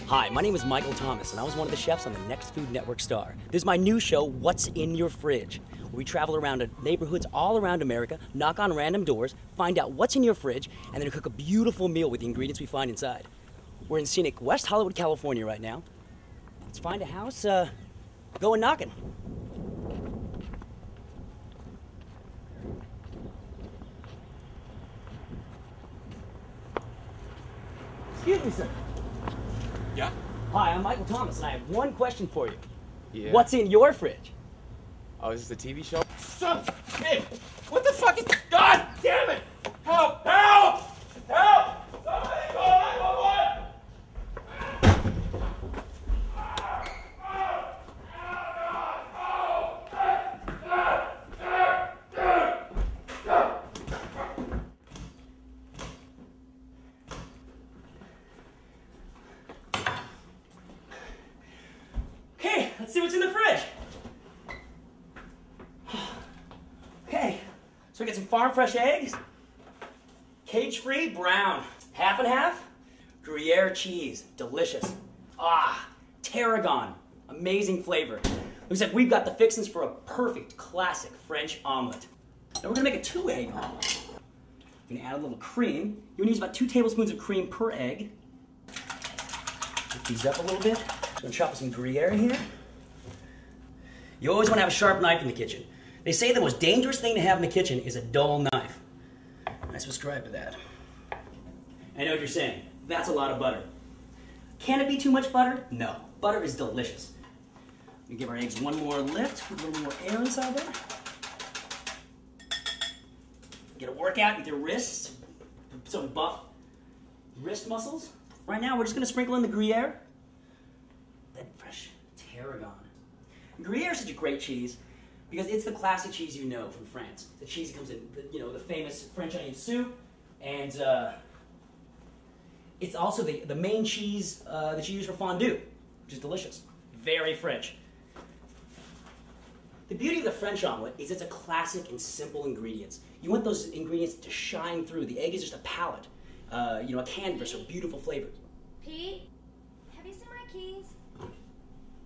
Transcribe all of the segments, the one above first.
Hi, my name is Michael Thomas, and I was one of the chefs on the Next Food Network star. This is my new show, What's in Your Fridge, where we travel around to neighborhoods all around America, knock on random doors, find out what's in your fridge, and then cook a beautiful meal with the ingredients we find inside. We're in scenic West Hollywood, California right now. Let's find a house, going knocking. Excuse me, sir. Yeah? Hi, I'm Michael Thomas, and I have one question for you. Yeah. What's in your fridge? Oh, is this a TV show? Son, hey, what the fuck is... God damn it! Help! Help! Help! Somebody call 911! Okay, let's see what's in the fridge. Okay, so we got some farm fresh eggs, cage-free brown, half and half, Gruyere cheese, delicious. Tarragon, amazing flavor. Looks like we've got the fixings for a perfect classic French omelet. Now we're gonna make a 2-egg omelet. You're gonna add a little cream. You're gonna use about 2 tablespoons of cream per egg. Mix these up a little bit. I'm gonna chop some Gruyere here. You always wanna have a sharp knife in the kitchen. They say the most dangerous thing to have in the kitchen is a dull knife. I subscribe to that. I know what you're saying. That's a lot of butter. Can it be too much butter? No. Butter is delicious. We give our eggs one more lift, put a little more air inside there. Get a workout with your wrists, some buff wrist muscles. Right now, we're just gonna sprinkle in the Gruyere, then fresh tarragon. Gruyere is such a great cheese because it's the classic cheese you know from France. The cheese that comes in, the famous French onion soup, and it's also the main cheese that you use for fondue, which is delicious. Very French. The beauty of the French omelet is it's a classic and simple ingredients. You want those ingredients to shine through. The egg is just a palette, a canvas for beautiful flavors. Pete, have you seen my keys?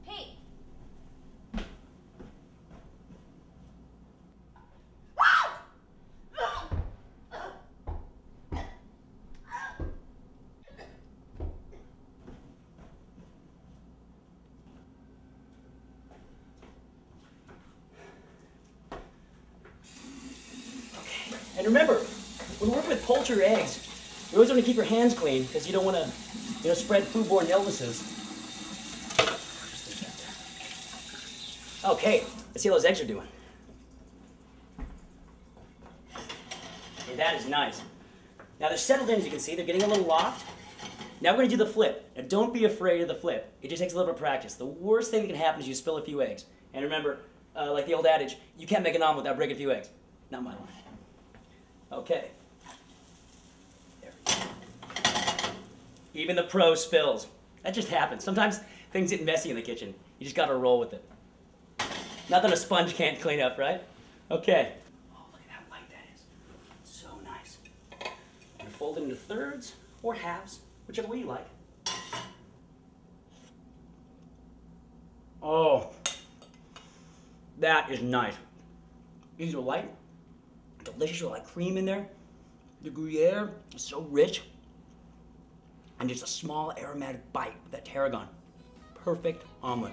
Pete. And remember, when working with poultry or eggs, you always want to keep your hands clean because you don't want to, spread foodborne illnesses. Okay, let's see how those eggs are doing. Okay, that is nice. Now they're settled in, as you can see. They're getting a little loft. Now we're going to do the flip. Now don't be afraid of the flip. It just takes a little bit of practice. The worst thing that can happen is you spill a few eggs. And remember, like the old adage, you can't make an omelet without breaking a few eggs. Not my line. Okay. There we go. Even the pro spills. That just happens. Sometimes things get messy in the kitchen. You just gotta roll with it. Nothing a sponge can't clean up, right? Okay. Oh, look at how light that is. So nice. I'm gonna fold it into thirds or halves, whichever way you like. Oh, that is nice. These are light. Delicious with like cream in there. The Gruyere is so rich. And just a small aromatic bite with that tarragon. Perfect omelet.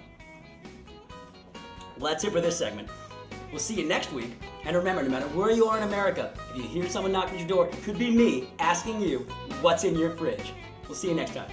Well, that's it for this segment. We'll see you next week. And remember, no matter where you are in America, if you hear someone knocking at your door, it could be me asking you what's in your fridge. We'll see you next time.